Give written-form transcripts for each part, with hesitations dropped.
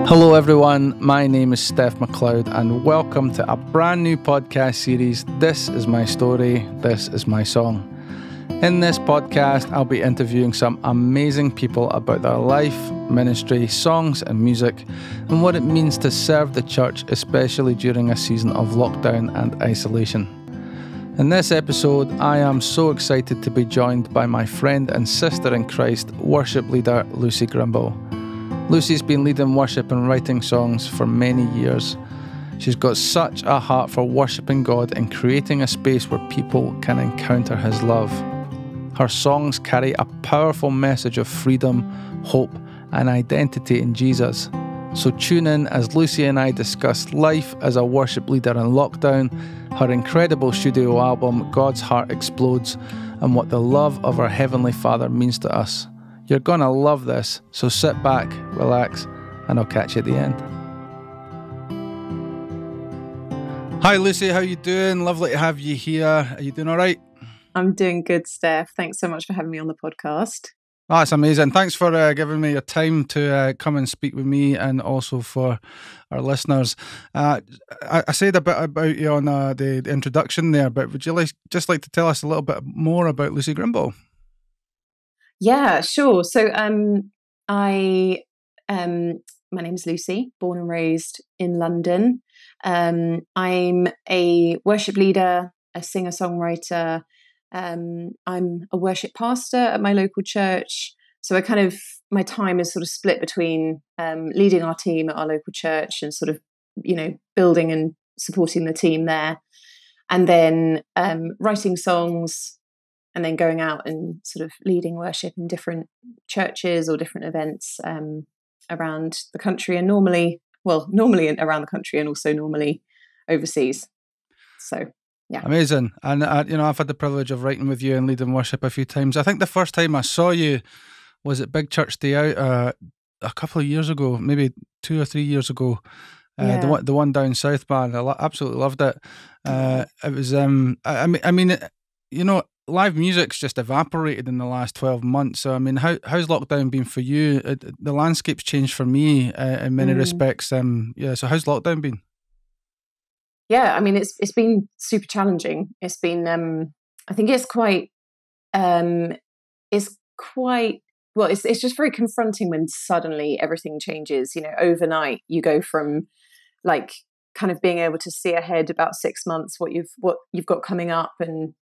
Hello everyone, my name is Steph Macleod and welcome to a brand new podcast series, This Is My Story, This Is My Song. In this podcast, I'll be interviewing some amazing people about their life, ministry, songs and music, and what it means to serve the church, especially during a season of lockdown and isolation. In this episode, I am so excited to be joined by my friend and sister in Christ, worship leader Lucy Grimble. Lucy's been leading worship and writing songs for many years. She's got such a heart for worshipping God and creating a space where people can encounter His love. Her songs carry a powerful message of freedom, hope, and identity in Jesus. So tune in as Lucy and I discuss life as a worship leader in lockdown, her incredible studio album, God's Heart Explodes, and what the love of our Heavenly Father means to us. You're going to love this, so sit back, relax, and I'll catch you at the end. Hi Lucy, how you doing? Lovely to have you here. Are you doing all right? I'm doing good, Steph. Thanks so much for having me on the podcast. Oh, that's amazing. Thanks for giving me your time to come and speak with me and also for our listeners. I said a bit about you on the introduction there, but would you just like to tell us a little bit more about Lucy Grimble? Yeah, sure. So my name is Lucy, born and raised in London. I'm a worship leader, a singer-songwriter. I'm a worship pastor at my local church. So my time is sort of split between leading our team at our local church and sort of, building and supporting the team there. And then writing songs, and then going out and sort of leading worship in different churches or different events around the country, and normally around the country and also normally overseas. So, yeah. Amazing. And, I've had the privilege of writing with you and leading worship a few times. I think the first time I saw you was at Big Church Day Out a couple of years ago, maybe 2 or 3 years ago. Yeah. The one down south, man. I absolutely loved it. It was, live music's just evaporated in the last 12 months. So, how's lockdown been for you? The landscape's changed for me in many respects. So how's lockdown been? Yeah, it's been super challenging. It's been, I think it's quite, it's just very confronting when suddenly everything changes. Overnight you go from like kind of being able to see ahead about 6 months what you've got coming up and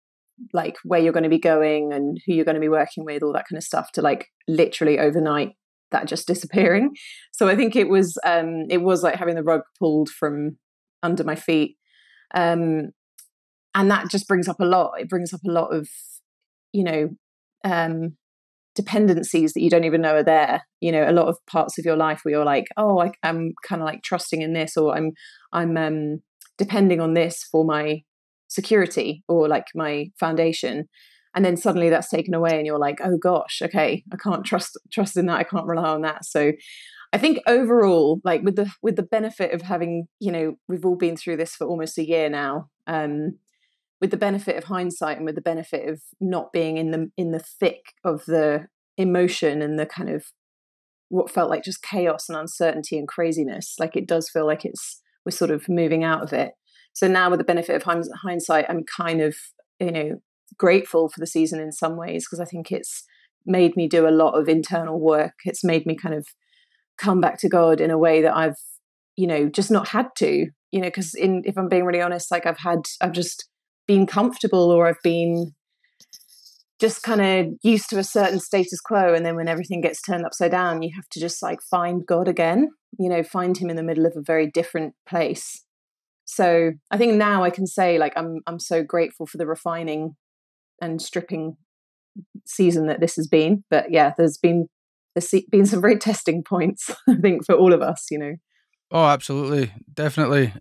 like where you're going to be going and who you're going to be working with, all that kind of stuff, to like literally overnight that just disappearing. So I think it was like having the rug pulled from under my feet. And that just brings up a lot. It brings up a lot of, dependencies that you don't even know are there. A lot of parts of your life where you're like, oh, I'm kind of like trusting in this, or I'm depending on this for my security or like my foundation, and then suddenly that's taken away and you're like, oh gosh, okay, I can't trust in that, I can't rely on that. So I think overall, like with the benefit of having, we've all been through this for almost a year now, with the benefit of hindsight and with the benefit of not being in the thick of the emotion and the kind of what felt like just chaos and uncertainty and craziness, like it does feel like we're sort of moving out of it. So now with the benefit of hindsight, I'm kind of, grateful for the season in some ways, because I think it's made me do a lot of internal work. It's made me kind of come back to God in a way that I've, just not had to, because if I'm being really honest, like I've just been comfortable, or I've been just kind of used to a certain status quo. And then when everything gets turned upside down, you have to just like find God again, find Him in the middle of a very different place. So I think now I can say like I'm so grateful for the refining and stripping season that this has been. But yeah, there's been some very testing points, I think, for all of us. Oh, absolutely, definitely.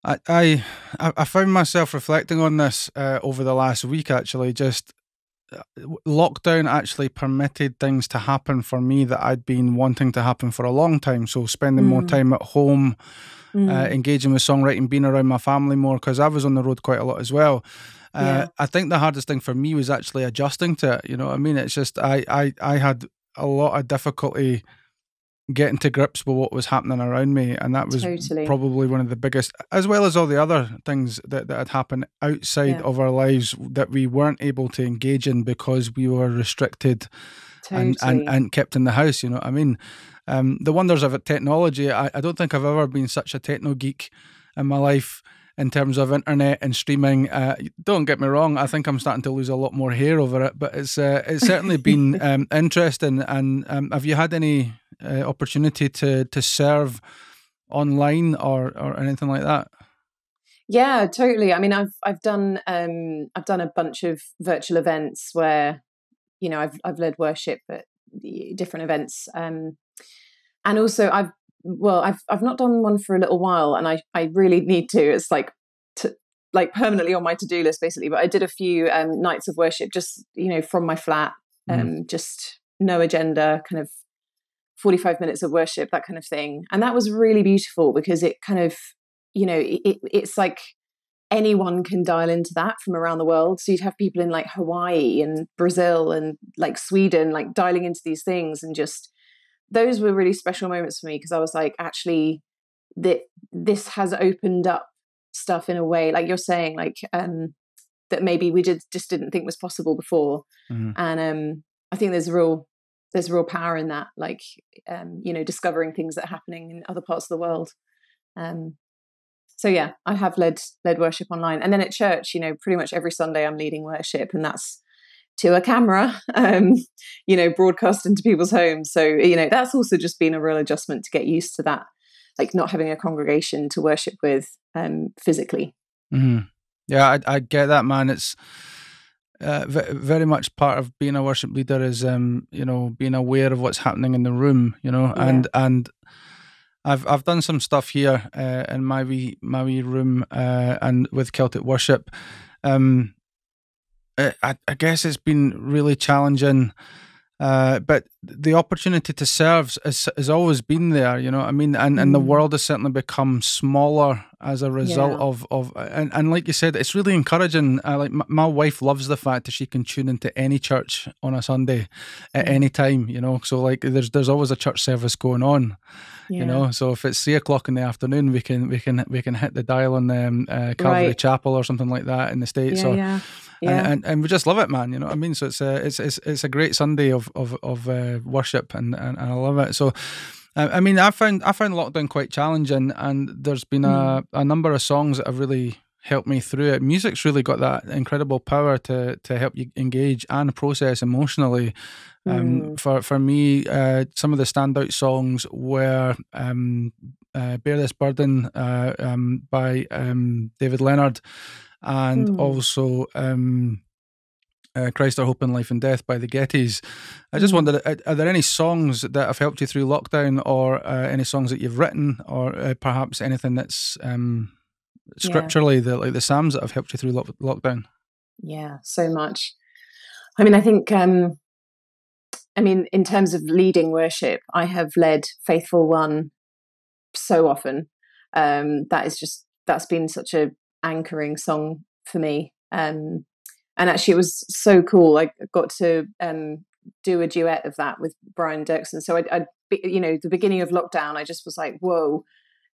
I found myself reflecting on this over the last week. Actually, just lockdown actually permitted things to happen for me that I'd been wanting to happen for a long time. So spending more time at home. Engaging with songwriting, being around my family more, because I was on the road quite a lot as well. I think the hardest thing for me was actually adjusting to it. It's just I had a lot of difficulty getting to grips with what was happening around me. And that was Totally. probably one of the biggest, as well as all the other things that had happened outside of our lives that we weren't able to engage in because we were restricted and kept in the house. You know what I mean? The wonders of technology. I don't think I've ever been such a techno geek in my life in terms of internet and streaming. Don't get me wrong, I think I'm starting to lose a lot more hair over it, but it's certainly been interesting. And have you had any opportunity to serve online or anything like that? Yeah, totally. I mean, I've done a bunch of virtual events where, you know, I've led worship at different events, and also I've not done one for a little while, and I really need to. It's like permanently on my to-do list, basically. But I did a few nights of worship, just, you know, from my flat, just no agenda, kind of 45 minutes of worship, that kind of thing, and that was really beautiful because it kind of, you know, it's like anyone can dial into that from around the world. So you'd have people in like Hawaii and Brazil and like Sweden, like dialing into these things, and just those were really special moments for me because I was like, actually, this has opened up stuff in a way, like you're saying, like that maybe we just didn't think was possible before. And I think there's real power in that, like you know, discovering things that are happening in other parts of the world. So yeah, I have led worship online, and then at church, you know, pretty much every Sunday I'm leading worship, and that's to a camera, you know, broadcast into people's homes. So, you know, that's also just been a real adjustment to get used to that, like not having a congregation to worship with physically. Yeah, I get that, man. It's very much part of being a worship leader is, you know, being aware of what's happening in the room, you know, and I've done some stuff here in my wee room and with Celtic worship. I guess it's been really challenging, but the opportunity to serve has always been there, you know what I mean? And the world has certainly become smaller as a result of and like you said, it's really encouraging. Like my wife loves the fact that she can tune into any church on a Sunday at any time, you know? So like there's always a church service going on. You know, so if it's 3:00 in the afternoon, we can hit the dial on Calvary Chapel or something like that in the States. And we just love it, man. You know what I mean? So it's a great Sunday of worship, and I love it. So I mean, I found lockdown quite challenging, and there's been a number of songs that have really helped me through it. Music's really got that incredible power to help you engage and process emotionally. For me, some of the standout songs were Bear This Burden by David Leonard, and also Christ Our Hope in Life and Death by the Gettys. I just wondered, are there any songs that have helped you through lockdown, or any songs that you've written, or perhaps anything that's scripturally, like the Psalms, that have helped you through lockdown? Yeah, so much. I mean, I think in terms of leading worship, I have led Faithful One so often. That's been such a anchoring song for me. And actually, it was so cool. I got to do a duet of that with Brian Dirksen. So I you know, the beginning of lockdown, I just was like, whoa,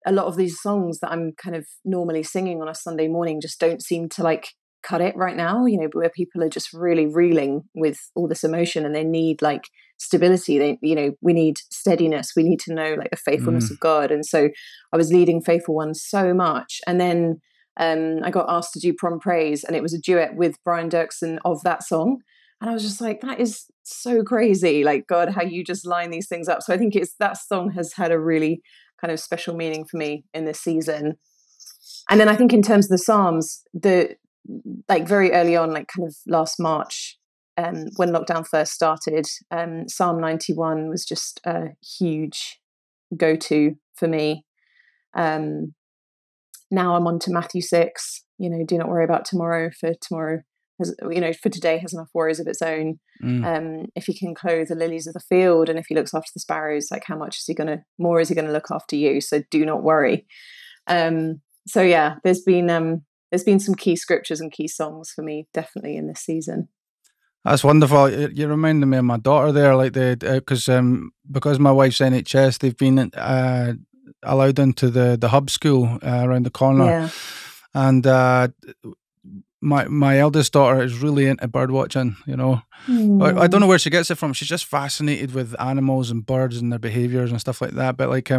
a lot of these songs that I'm kind of normally singing on a Sunday morning just don't seem to like cut it right now, you know, where people are just really reeling with all this emotion and they need like stability. They, you know, we need steadiness. We need to know like the faithfulness of God. And so I was leading Faithful One so much. And then I got asked to do Prom Praise, and it was a duet with Brian Dirksen of that song. And I was just like, that is so crazy. Like, God, how you just line these things up. So I think that song has had a really kind of special meaning for me in this season. And then I think in terms of the Psalms, like very early on, like kind of last March, when lockdown first started, Psalm 91 was just a huge go-to for me. Now I'm on to Matthew 6, you know, do not worry about tomorrow, for tomorrow has, you know, for today has enough worries of its own. If he can clothe the lilies of the field, and if he looks after the sparrows, like how much is he going to look after you? So do not worry. So yeah, there's been some key scriptures and key songs for me, definitely in this season. That's wonderful. You reminded me of my daughter there, like because my wife's NHS, they've been allowed into the hub school around the corner, Yeah. and my eldest daughter is really into bird watching. I don't know where she gets it from. She's just fascinated with animals and birds and their behaviors and stuff like that. But like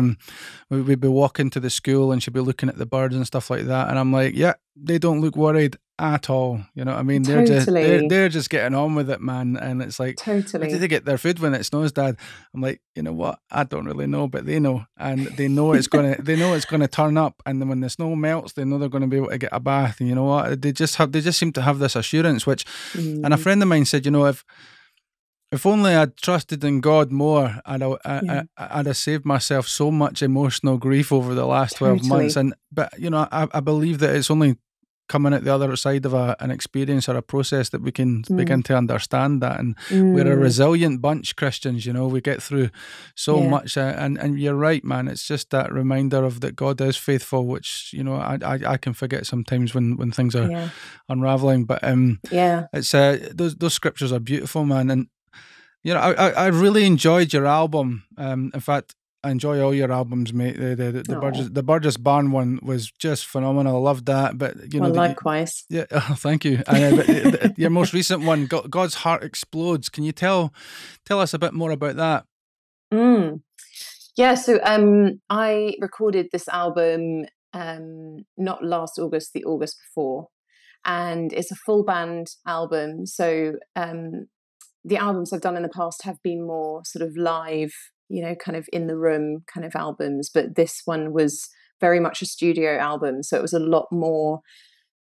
we'd be walking to the school and she'd be looking at the birds and stuff like that, and I'm like, yeah, they don't look worried at all. You know what I mean? Totally. They're just getting on with it, man. And it's like, Totally. where do they get their food when it snows, Dad? I'm like, you know what? I don't really know, but they know, and they know it's gonna turn up. And then when the snow melts, they know they're going to be able to get a bath. And you know what? They just seem to have this assurance. Which, and a friend of mine said, if only I'd trusted in God more, I'd have saved myself so much emotional grief over the last 12 months. But I believe that it's only coming at the other side of an experience or a process that we can begin to understand that. And we're a resilient bunch, Christians. We get through so much. And you're right, man. It's just that reminder of that God is faithful, which I can forget sometimes when things are unraveling. But it's those scriptures are beautiful, man. And I really enjoyed your album. In fact, I enjoy all your albums, mate. The Burgess Barn one was just phenomenal. I loved that. But likewise. Thank you. Your most recent one, God's Heart Explodes. Can you tell us a bit more about that? Yeah. So I recorded this album not last August, the August before, and it's a full band album. So the albums I've done in the past have been more sort of live, kind of in the room kind of albums. But this one was very much a studio album. So it was a lot more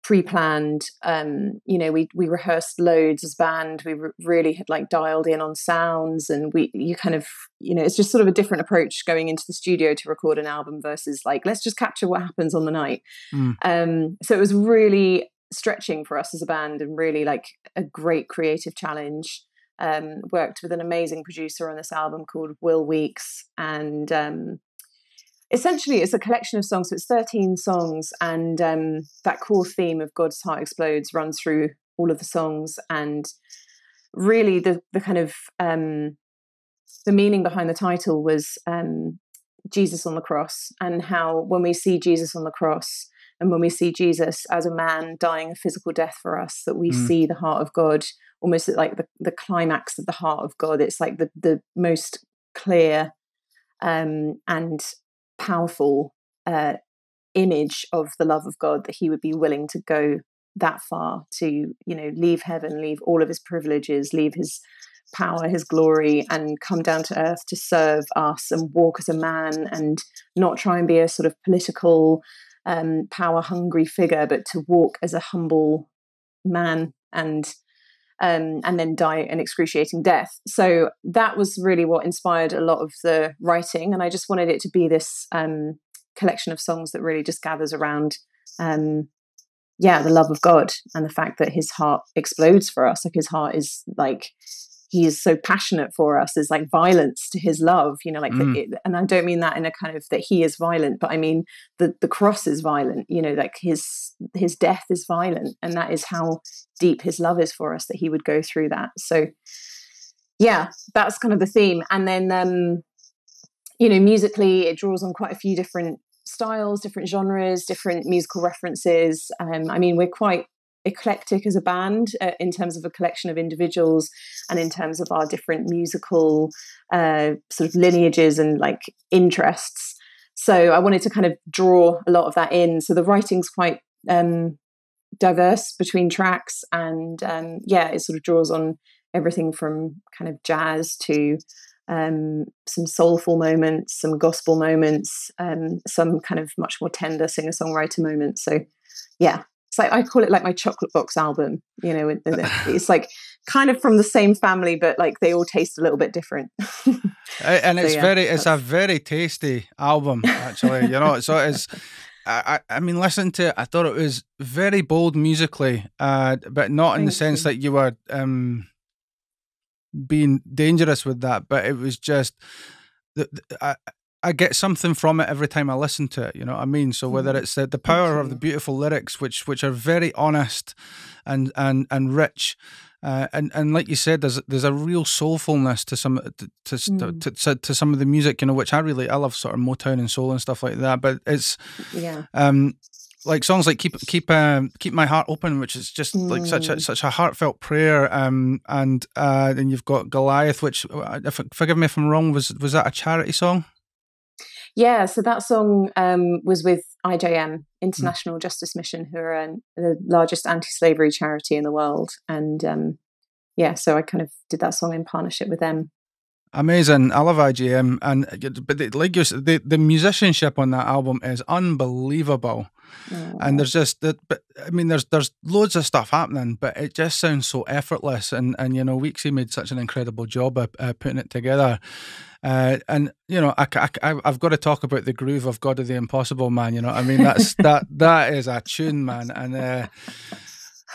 pre-planned. We rehearsed loads as band. We really had like dialed in on sounds, and it's just sort of a different approach going into the studio to record an album versus like, let's just capture what happens on the night. So it was really stretching for us as a band and really like a great creative challenge. Worked with an amazing producer on this album called Will Weeks, and essentially it's a collection of songs. So it's 13 songs, and that core theme of God's Heart Explodes runs through all of the songs. And really the kind of the meaning behind the title was Jesus on the cross, and how when we see Jesus on the cross and when we see Jesus as a man dying a physical death for us, that we see the heart of God, almost like the climax of the heart of God. It's like the most clear and powerful image of the love of God, that he would be willing to go that far to, leave heaven, leave all of his privileges, leave his power, his glory, and come down to earth to serve us and walk as a man, and not try and be a sort of political power hungry figure, but to walk as a humble man and then die an excruciating death. So that was really what inspired a lot of the writing, and I just wanted it to be this collection of songs that really just gathers around the love of God and the fact that his heart explodes for us. Like, his heart is like, he is so passionate for us. There's like violence to his love, and I don't mean that in a kind of that he is violent, but I mean the cross is violent, like his death is violent, and that is how deep his love is for us, that he would go through that. So that's kind of the theme. And then musically it draws on quite a few different styles, different genres, different musical references. We're quite eclectic as a band in terms of a collection of individuals, and in terms of our different musical sort of lineages and like interests. So I wanted to kind of draw a lot of that in. So the writing's quite diverse between tracks, and it sort of draws on everything from kind of jazz to some soulful moments, some gospel moments, some kind of much more tender singer-songwriter moments. So it's like, I call it like my chocolate box album, it's like kind of from the same family, but like they all taste a little bit different. And it's it's a very tasty album, actually. So it's, I mean, listen to it, I thought it was very bold musically, but not in the sense that you were being dangerous with that, but it was just, I get something from it every time I listen to it, you know what I mean? So whether it's the power of the beautiful lyrics, which are very honest and rich, And like you said, there's a real soulfulness to some to some of the music, which I love sort of Motown and soul and stuff like that. But it's like songs like keep my heart open, which is just like such a heartfelt prayer. And then you've got Goliath, which, forgive me if I'm wrong, was that a charity song? Yeah, so that song was with IJM, International Justice Mission, who are the largest anti-slavery charity in the world. And so I kind of did that song in partnership with them. Amazing. I love IGM, but the musicianship on that album is unbelievable. And there's just there's loads of stuff happening, but it just sounds so effortless. And Weeksy made such an incredible job of putting it together. And I've got to talk about the groove of God of the Impossible, man. That is a tune, man. And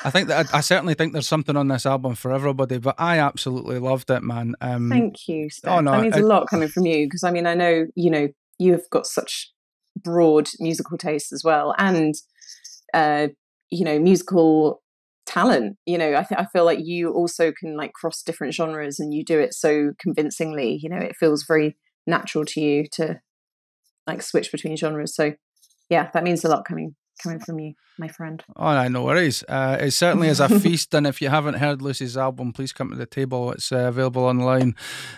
I certainly think there's something on this album for everybody, but I absolutely loved it, man. Thank you, Steph. That means a lot coming from you, because I know you've got such broad musical taste as well, and musical talent. I feel like you also can cross different genres, and you do it so convincingly. It feels very natural to you to switch between genres. So yeah, that means a lot coming from you, my friend. Oh, no worries. It certainly is a feast, and if you haven't heard Lucy's album, please come to the table. It's available online.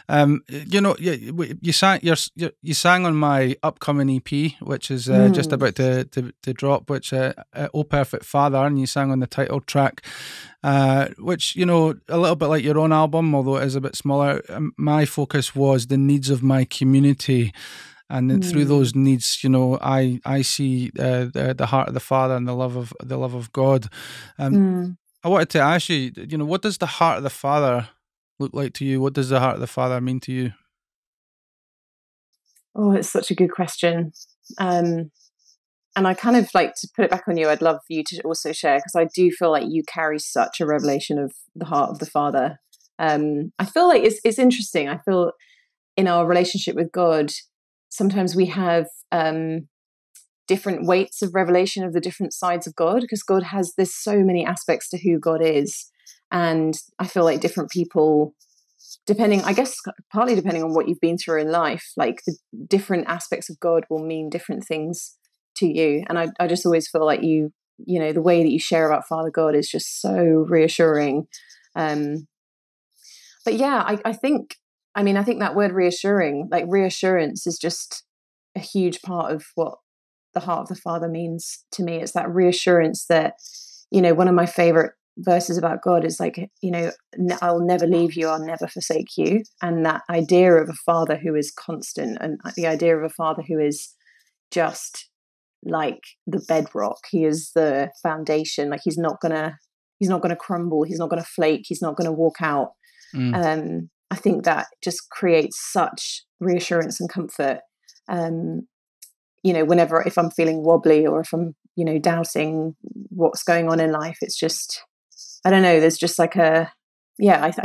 You sang on my upcoming EP, which is just about to drop, which "Oh Perfect Father," and you sang on the title track, which a little bit like your own album, although it is a bit smaller. My focus was the needs of my community. And through those needs, I see the heart of the Father and the love of God. I wanted to ask you, what does the heart of the Father look like to you? What does the heart of the Father mean to you? Oh, it's such a good question. And I kind of like to put it back on you. I'd love for you to also share, because I do feel like you carry such a revelation of the heart of the Father. I feel like it's interesting. I feel in our relationship with God, sometimes we have different weights of revelation of the different sides of God, because there's so many aspects to who God is. And I feel like different people, partly depending on what you've been through in life, like the different aspects of God will mean different things to you. And I just always feel like the way that you share about Father God is just so reassuring. But yeah, I think that word reassuring, reassurance, is just a huge part of what the heart of the Father means to me. It's that reassurance that, one of my favorite verses about God is I'll never leave you, I'll never forsake you. And that idea of a Father who is constant, and the idea of a Father who is just like the bedrock. He is the foundation. He's not gonna crumble. He's not gonna flake. He's not gonna walk out. I think that just creates such reassurance and comfort. If I'm feeling wobbly, or if I'm, doubting what's going on in life, it's just, I don't know, there's just I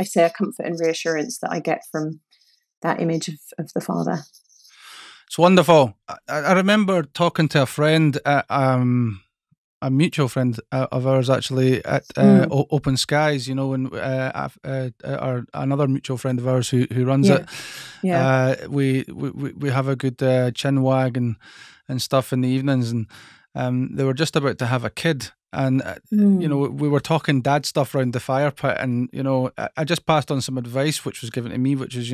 say a comfort and reassurance that I get from that image of the Father. It's wonderful. I remember talking to a friend, a mutual friend of ours, actually, at Open Skies, when or another mutual friend of ours who runs it. Yeah. We have a good chin wag and stuff in the evenings, and they were just about to have a kid. And, we were talking dad stuff around the fire pit, and, I just passed on some advice which was given to me, which is,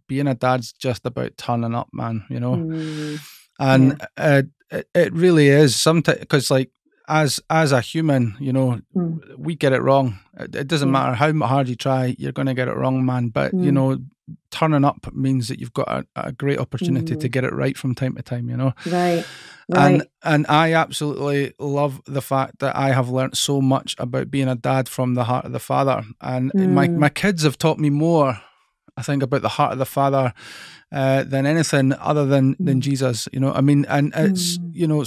being a dad's just about turning up, man, And it really is sometimes, because as a human, we get it wrong. It doesn't matter how hard you try, you're going to get it wrong, man. But, turning up means that you've got a great opportunity to get it right from time to time, Right. And I absolutely love the fact that I have learnt so much about being a dad from the heart of the Father. And my kids have taught me more, I think, about the heart of the Father than anything other than Jesus, and it's,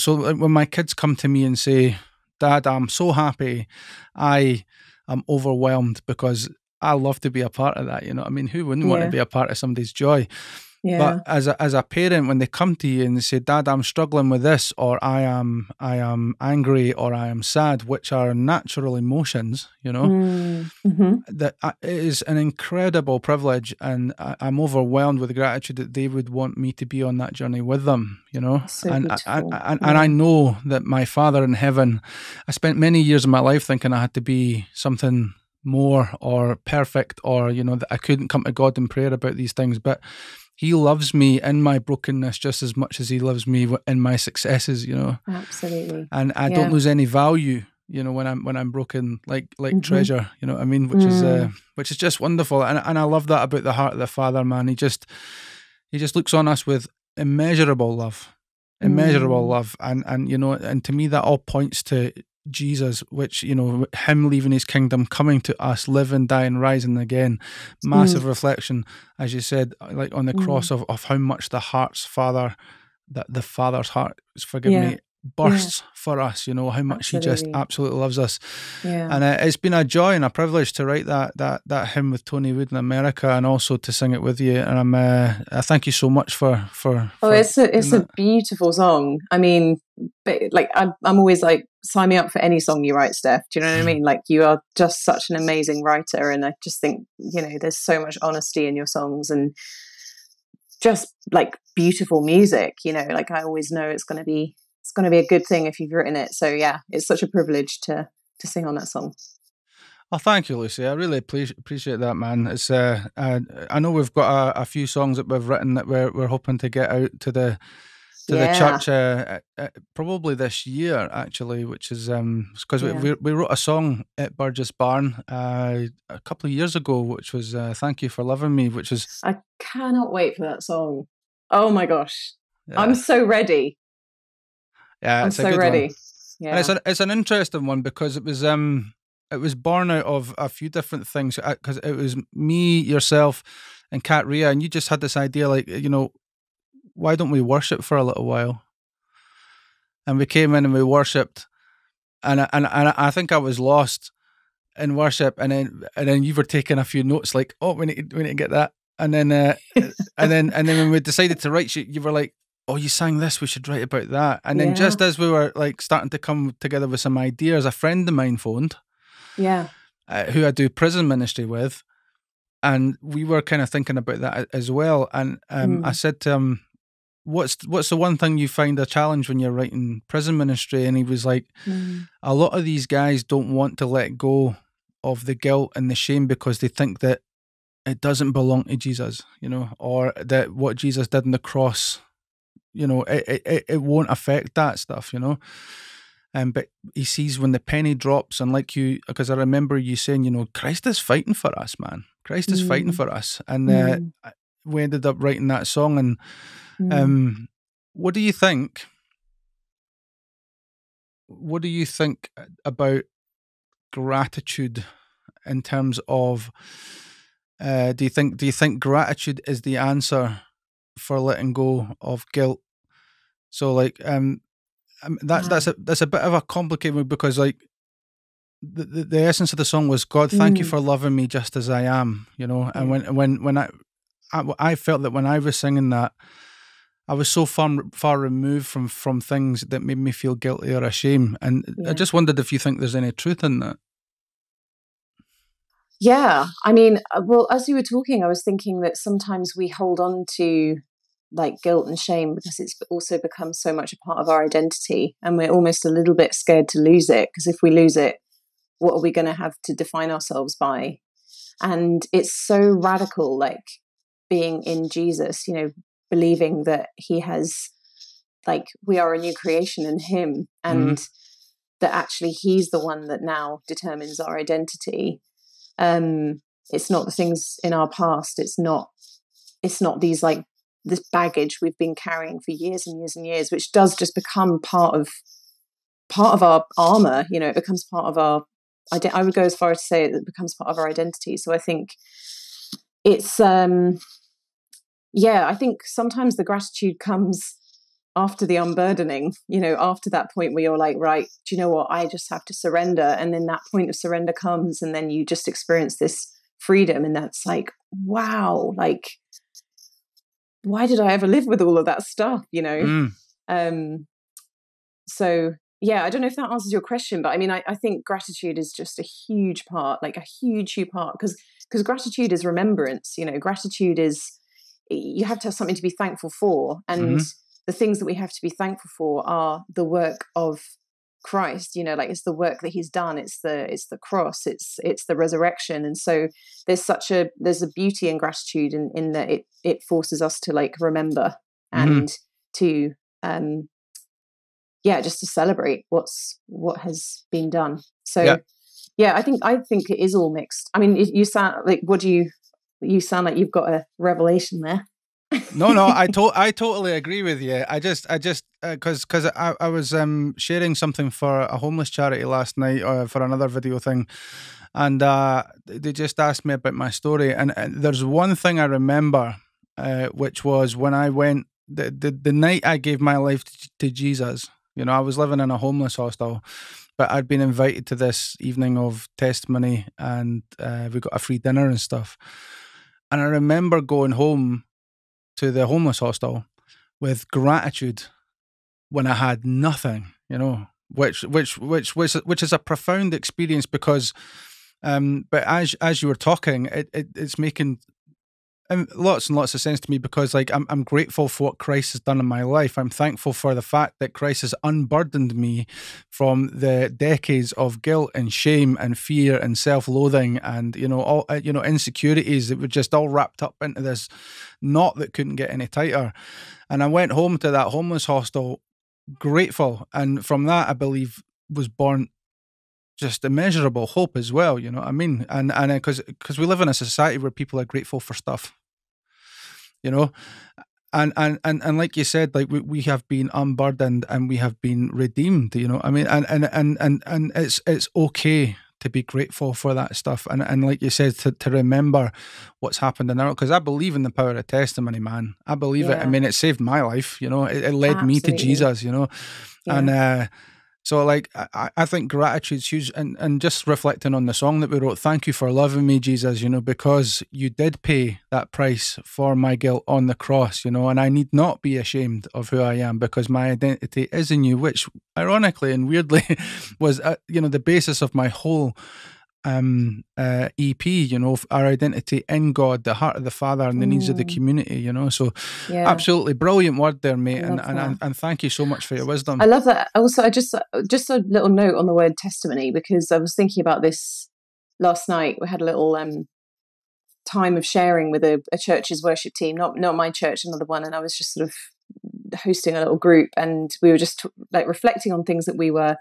so when my kids come to me and say, Dad, I'm so happy, I am overwhelmed, because I love to be a part of that, who wouldn't want to be a part of somebody's joy? Yeah. But as a parent, when they come to you and they say, "Dad, I'm struggling with this," or I am angry," or "I am sad," which are natural emotions, Mm-hmm. that it is an incredible privilege, and I'm overwhelmed with gratitude that they would want me to be on that journey with them, So and beautiful. and I know that my Father in heaven, I spent many years of my life thinking I had to be something more or perfect, or that I couldn't come to God in prayer about these things, but He loves me in my brokenness just as much as He loves me in my successes, Absolutely. and I don't Yeah. lose any value, when I'm broken, like Mm-hmm. treasure, you know what I mean, which is just wonderful, and I love that about the heart of the Father, man. He just looks on us with immeasurable love, and to me that all points to Jesus, which Him leaving His kingdom, coming to us, living, dying, rising again. Massive reflection, as you said, like on the cross, of how much the Father's heart, forgive Yeah. me, bursts for us, how much He just Absolutely. absolutely loves us. Yeah. And it's been a joy and a privilege to write that hymn with Tony Wood in America, and also to sing it with you. And I thank you so much for It's doing a that. beautiful song. I mean, but like I'm always like, sign me up for any song you write, Steph. Do you know what I mean? Like, you are just such an amazing writer, and I just think there's so much honesty in your songs, and just like beautiful music. Like, I always know it's going to be a good thing if you've written it. So yeah, it's such a privilege to sing on that song. Oh, thank you, Lucy. I really appreciate that, man. It's I know we've got a few songs that we've written that we're hoping to get out to the Yeah. church probably this year, actually, which is because Yeah. we wrote a song at Burgess Barn a couple of years ago, which was "Thank You for Loving Me," which is I cannot wait for that song. Oh my gosh. I'm yeah, so ready. I'm it's a so good one, ready. and Yeah. it's an interesting one because it was born out of a few different things, because it was me, yourself, and Kat Rhea, and you just had this idea, like, why don't we worship for a little while? And we came in and we worshipped, and I think I was lost in worship, and then you were taking a few notes, like, oh, we need to get that, and then and then when we decided to write, you were like, oh, you sang this, we should write about that, and then Yeah. just as we were like starting to come together with some ideas, a friend of mine phoned, Yeah. who I do prison ministry with, and we were kind of thinking about that as well, and I said to him, what's the one thing you find a challenge when you're writing prison ministry? And he was like, a lot of these guys don't want to let go of the guilt and the shame because they think that it doesn't belong to Jesus, or that what Jesus did on the cross, it won't affect that stuff, but he sees when the penny drops, and like you, because I remember you saying, Christ is fighting for us, man. Christ is fighting for us, and we ended up writing that song. And what do you think? What do you think about gratitude in terms of? Do you think gratitude is the answer for letting go of guilt? So, like, that's a bit of a complicated one, because, like, the essence of the song was, God, thank you for loving me just as I am, And when I felt that when I was singing that, I was so far removed from things that made me feel guilty or ashamed, and I just wondered if you think there's any truth in that. Yeah. I mean, well, as you were talking, I was thinking that sometimes we hold on to like guilt and shame because it's also become so much a part of our identity, and we're almost a little bit scared to lose it, because if we lose it, what are we going to have to define ourselves by? And it's so radical, like being in Jesus, believing that he has, like, we are a new creation in him, and that actually he's the one that now determines our identity. It's not the things in our past. It's not these, like, this baggage we've been carrying for years and years and years, which does just become part of our armor. It becomes part of our. I would go as far as to say it becomes part of our identity. So I think it's I think sometimes the gratitude comes after the unburdening, after that point where you're like, right, do you know what? I just have to surrender. And then that point of surrender comes, and then you just experience this freedom. And that's like, wow, like, why did I ever live with all of that stuff, you know? So yeah, I don't know if that answers your question, but I mean, I think gratitude is just a huge part, like a huge part, because gratitude is remembrance. You know, gratitude is, you have to have something to be thankful for, and the things that we have to be thankful for are the work of Christ. You know, like it's the work that He's done. It's the cross. It's the resurrection. And so there's a beauty in gratitude in that it forces us to like remember and to just to celebrate what has been done. So I think it is all mixed. I mean, you sound like, you sound like you've got a revelation there. No, I totally agree with you. I just because I was sharing something for a homeless charity last night for another video thing, and they just asked me about my story, and there's one thing I remember, which was when I went the night I gave my life to Jesus. You know, I was living in a homeless hostel, but I'd been invited to this evening of testimony, and we got a free dinner and stuff. And I remember going home to the homeless hostel with gratitude when I had nothing, you know, which is a profound experience because, but as you were talking, it's making lots and lots of sense to me because like I'm grateful for what Christ has done in my life. I'm thankful for the fact that Christ has unburdened me from the decades of guilt and shame and fear and self-loathing and all insecurities that were just all wrapped up into this knot that couldn't get any tighter. And I went home to that homeless hostel grateful, and from that I believe was born just immeasurable hope as well, you know what I mean? And because we live in a society where people are grateful for stuff, you know, and like you said, like we have been unburdened and we have been redeemed, you know, I mean, and it's okay to be grateful for that stuff, and like you said, to remember what's happened in our, because I believe in the power of testimony, man. I believe it. I mean, it saved my life, you know, it led me to Jesus, you know, and so like I think gratitude's huge, and just reflecting on the song that we wrote, thank you for loving me, Jesus, you know, because you did pay that price for my guilt on the cross, you know, and I need not be ashamed of who I am because my identity is in you, which ironically and weirdly was the basis of my whole EP, you know, our identity in God, the heart of the Father and the needs of the community, you know. So absolutely brilliant word there, mate, and thank you so much for your wisdom. I love that. Also, I just a little note on the word testimony, because I was thinking about this last night. We had a little time of sharing with a church's worship team, not my church, another one, and I was just sort of hosting a little group, and we were just like reflecting on things that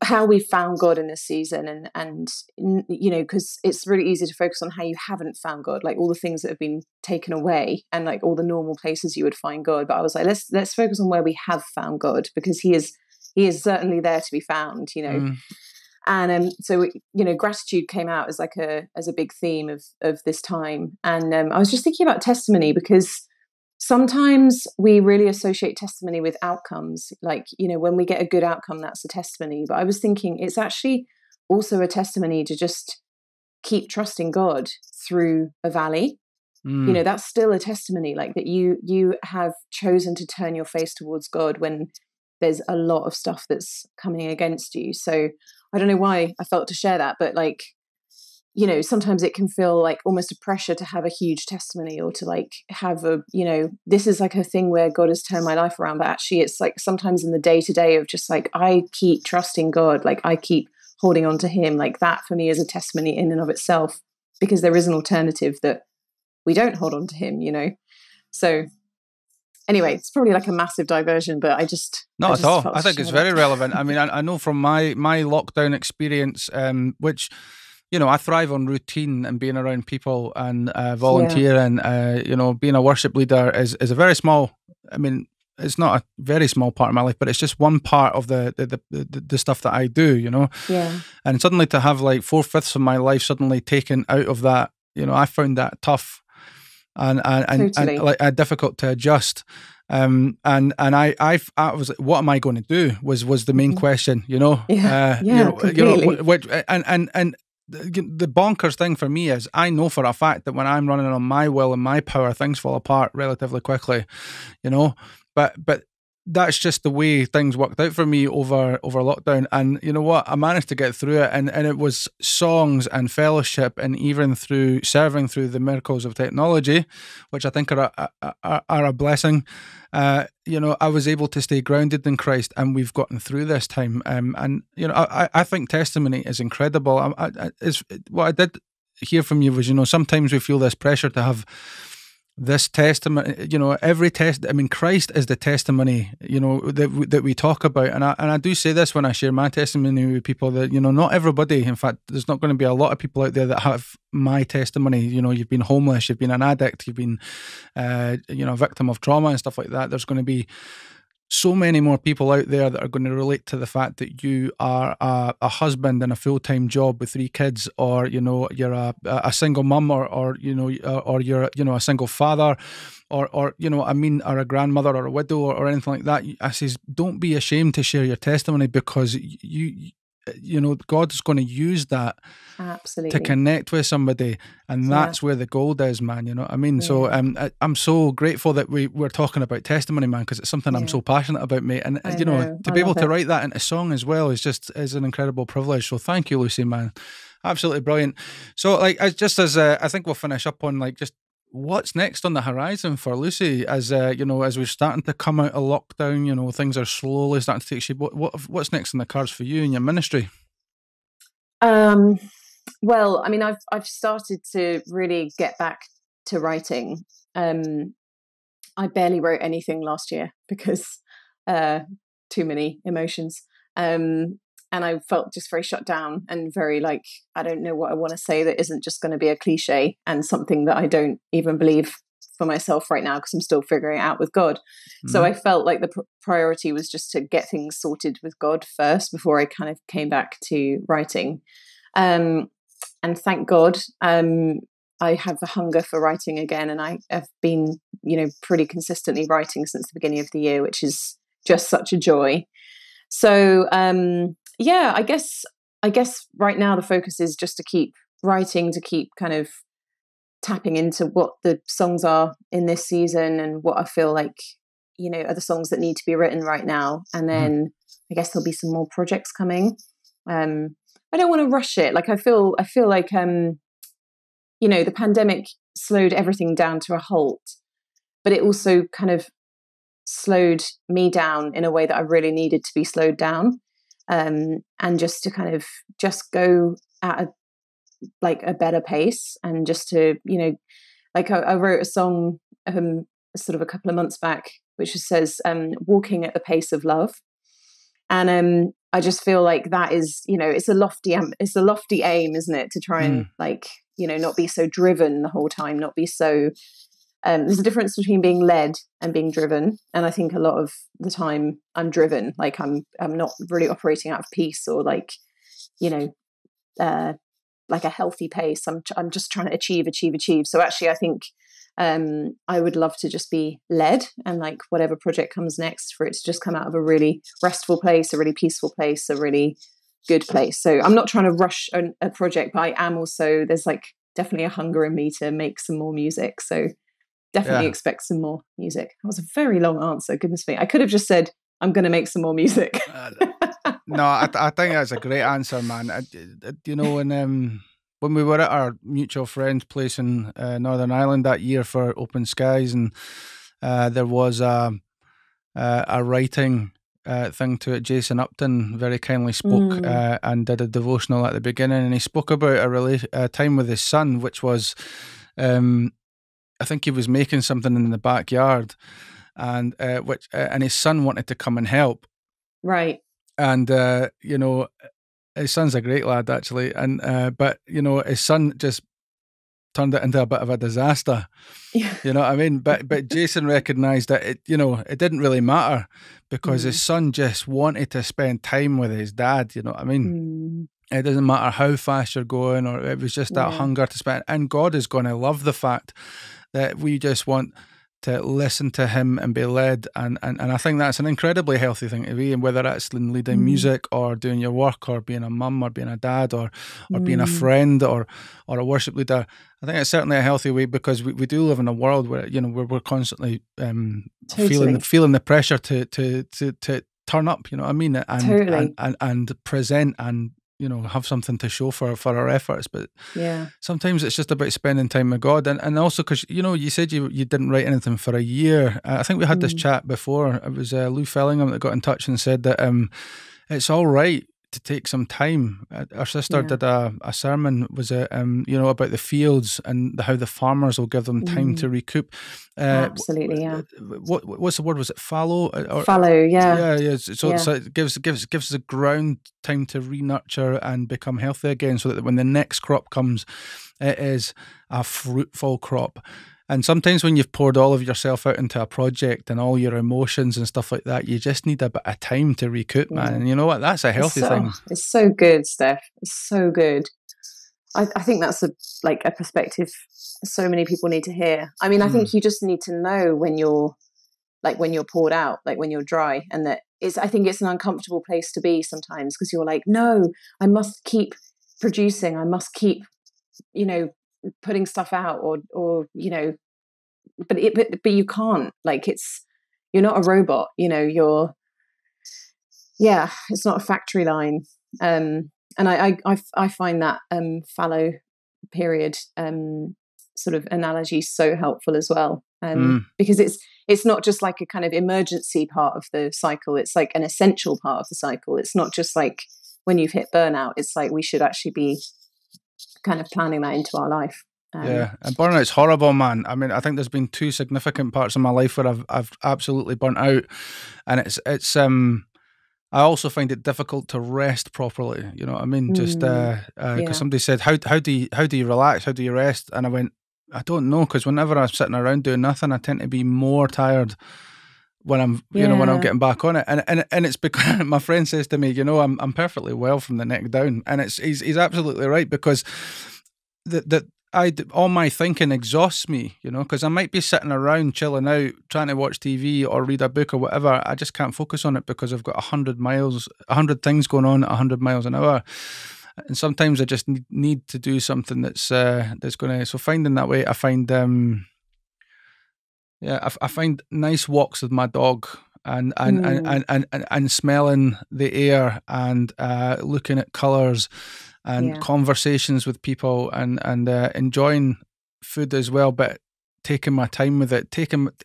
how we found God in this season, and you know, because it's really easy to focus on how you haven't found God, like all the things that have been taken away and like all the normal places you would find God. But I was like, let's focus on where we have found God, because he is certainly there to be found, you know. And so you know, gratitude came out as like as a big theme of this time. And I was just thinking about testimony, because sometimes we really associate testimony with outcomes. Like, you know, when we get a good outcome, that's a testimony. But I was thinking it's actually also a testimony to just keep trusting God through a valley. You know, that's still a testimony, like that you have chosen to turn your face towards God when there's a lot of stuff that's coming against you. So I don't know why I felt to share that, but like, you know, sometimes it can feel like almost a pressure to have a huge testimony, or to like have you know, this is like a thing where God has turned my life around. But actually it's like sometimes in the day-to-day of just like, I keep trusting God, like I keep holding on to him, like that for me is a testimony in and of itself, because there is an alternative that we don't hold on to him, you know. So anyway, it's probably like a massive diversion, but not at all. I think it's very relevant. I mean, I know from my lockdown experience, which, you know, I thrive on routine and being around people and volunteering. You know, being a worship leader is a very small, I mean, it's not a very small part of my life, but it's just one part of the stuff that I do, you know. Yeah. And suddenly to have like 4/5 of my life suddenly taken out of that, you know, I found that tough and Totally. and like difficult to adjust. And I was like, what am I going to do? Was the main question, you know. Yeah. You know, completely. which and the bonkers thing for me is I know for a fact that when I'm running on my will and my power, things fall apart relatively quickly, you know. But that's just the way things worked out for me over lockdown. And you know what? I managed to get through it, and it was songs and fellowship, and even through serving through the miracles of technology, which I think are a blessing. You know, I was able to stay grounded in Christ, and we've gotten through this time. And you know, I think testimony is incredible. What I did hear from you was, you know, sometimes we feel this pressure to have this testimony, you know, Christ is the testimony, you know, that we talk about. And I do say this when I share my testimony with people, that, you know, not everybody, in fact, there's not going to be a lot of people out there that have my testimony. You know, you've been homeless, you've been an addict, you've been, you know, a victim of trauma and stuff like that. There's going to be so many more people out there that are going to relate to the fact that you are a husband in a full-time job with 3 kids, or, you know, you're a single mum, or you know, or you're, you know, a single father, or you know, or a grandmother, or a widow, or anything like that. I says, don't be ashamed to share your testimony, because you know, God's going to use that absolutely to connect with somebody, and that's where the gold is, man. You know what I mean? Yeah. So I'm so grateful that we're talking about testimony, man, because it's something I'm so passionate about, mate. And you know, to be able to write that into song as well is an incredible privilege. So thank you, Lucy, man. Absolutely brilliant. So like, I think we'll finish up on like just what's next on the horizon for Lucy, as you know, as we're starting to come out of lockdown. You know, things are slowly starting to take shape. What's next in the cards for you and your ministry? Well, I mean, I've started to really get back to writing. I barely wrote anything last year because too many emotions. And I felt just very shut down and very like, I don't know what I want to say that isn't just going to be a cliche and something that I don't even believe for myself right now, because I'm still figuring it out with God. Mm-hmm. So I felt like the priority was just to get things sorted with God first before I kind of came back to writing. And thank God, I have a hunger for writing again. And I have been, you know, pretty consistently writing since the beginning of the year, which is just such a joy. So, yeah, I guess right now the focus is just to keep writing, to keep kind of tapping into what the songs are in this season and what I feel like, you know, are the songs that need to be written right now. And then I guess there'll be some more projects coming. I don't want to rush it. Like I feel like, you know, the pandemic slowed everything down to a halt, but it also kind of slowed me down in a way that I really needed to be slowed down. And just to kind of just go at a better pace, and just to, you know, like I wrote a song sort of a couple of months back, which says walking at the pace of love. And I just feel like that is, you know, it's a lofty aim, isn't it? To try and like, you know, not be so driven the whole time, not be so there's a difference between being led and being driven. And I think a lot of the time I'm driven, like I'm not really operating out of peace or like, you know, like a healthy pace. I'm just trying to achieve. So actually I think I would love to just be led, and like whatever project comes next, for it to just come out of a really restful place, a really peaceful place, a really good place. So I'm not trying to rush a project, but I am also, there's like definitely a hunger in me to make some more music. So definitely expect some more music. That was a very long answer. Goodness me. I could have just said, I'm going to make some more music. No, I think that's a great answer, man. You know, when we were at our mutual friend's place in Northern Ireland that year for Open Skies, and there was a writing thing to it. Jason Upton very kindly spoke and did a devotional at the beginning, and he spoke about a time with his son, which was... I think he was making something in the backyard, and and his son wanted to come and help. Right. And you know, his son's a great lad actually, and but you know, his son just turned it into a bit of a disaster. Yeah. You know what I mean? But Jason recognised that it didn't really matter, because his son just wanted to spend time with his dad. You know what I mean? It doesn't matter how fast you're going, or it was just that hunger to spend. And God is going to love the fact that we just want to listen to him and be led, and I think that's an incredibly healthy thing to be, and whether that's in leading music or doing your work or being a mum or being a dad or being a friend or a worship leader, I think it's certainly a healthy way, because we do live in a world where, you know, where we're constantly feeling the pressure to turn up, you know what I mean, and present and, you know, have something to show for our efforts. But sometimes it's just about spending time with God, and also because, you know, you said you didn't write anything for a year. I think we had this chat before. It was Lou Fellingham that got in touch and said that it's all right to take some time. Our sister did a sermon, was it you know, about the fields and how the farmers will give them time to recoup. Absolutely, yeah. What's the word? Was it fallow? Fallow, yeah. Yeah. So it gives the ground time to re-nurture and become healthy again, so that when the next crop comes, it is a fruitful crop. And sometimes when you've poured all of yourself out into a project and all your emotions and stuff like that, you just need a bit of time to recoup, man. And you know what? That's a healthy thing. It's so good, Steph. It's so good. I think that's a perspective so many people need to hear. I mean, I think you just need to know when you're poured out, like when you're dry, and that I think it's an uncomfortable place to be sometimes, because you're like, no, I must keep producing. I must keep, you know, putting stuff out, or you know, but you can't, like, you're not a robot, you know, it's not a factory line. And I find that fallow period sort of analogy so helpful as well, because it's not just like a kind of emergency part of the cycle, it's like an essential part of the cycle. It's not just like when you've hit burnout, it's like we should actually be kind of planning that into our life. And burnout's horrible, man. I mean, I think there's been 2 significant parts of my life where I've absolutely burnt out, and it's I also find it difficult to rest properly. You know what I mean? Just because somebody said, how do you relax? How do you rest? And I went, I don't know, because whenever I'm sitting around doing nothing, I tend to be more tired when I'm when I'm getting back on it. And it's because my friend says to me, you know, I'm perfectly well from the neck down, and he's absolutely right, because all my thinking exhausts me, you know, because I might be sitting around chilling out, trying to watch TV or read a book or whatever. I just can't focus on it because I've got 100 things going on at 100 miles an hour. And sometimes I just need to do something that's going to. So finding that way, I find I find nice walks with my dog, and smelling the air, and looking at colours, and conversations with people, and enjoying food as well, but taking my time with it.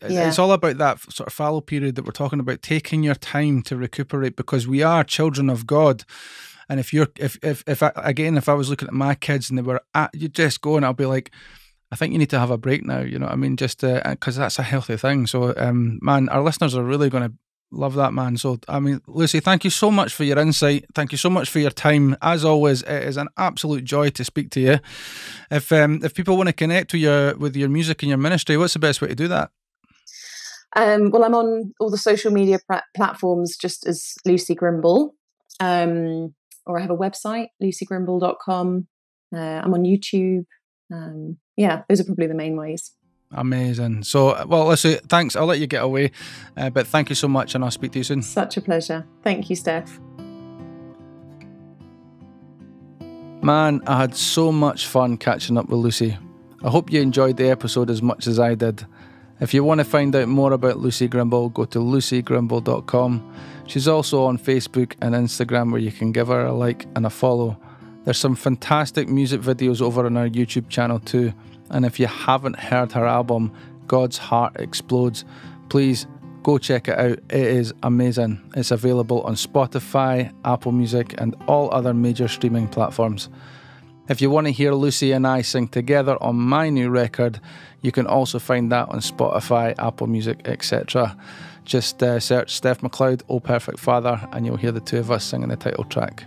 It's all about that sort of fallow period that we're talking about, taking your time to recuperate, because we are children of God. And if I was looking at my kids and they were you just go, and I'll be like, I think you need to have a break now, you know what I mean? Just because that's a healthy thing. So, man, our listeners are really going to love that, man. So, I mean, Lucy, thank you so much for your insight. Thank you so much for your time. As always, it is an absolute joy to speak to you. If people want to connect with your music and your ministry, what's the best way to do that? Well, I'm on all the social media platforms just as Lucy Grimble, or I have a website, lucygrimble.com. I'm on YouTube. Those are probably the main ways. Amazing. So, well, Lucy, thanks. I'll let you get away, but thank you so much, and I'll speak to you soon. Such a pleasure. Thank you, Steph. Man, I had so much fun catching up with Lucy. I hope you enjoyed the episode as much as I did. If you want to find out more about Lucy Grimble, go to lucygrimble.com. She's also on Facebook and Instagram, where you can give her a like and a follow. There's some fantastic music videos over on our YouTube channel too. And if you haven't heard her album, God's Heart Explodes, please go check it out. It is amazing. It's available on Spotify, Apple Music, and all other major streaming platforms. If you want to hear Lucy and I sing together on my new record, you can also find that on Spotify, Apple Music, etc. Just search Steph Macleod, Oh Perfect Father, and you'll hear the two of us singing the title track.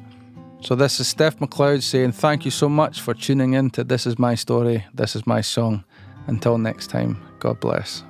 So this is Steph Macleod saying thank you so much for tuning in to This Is My Story, This Is My Song. Until next time, God bless.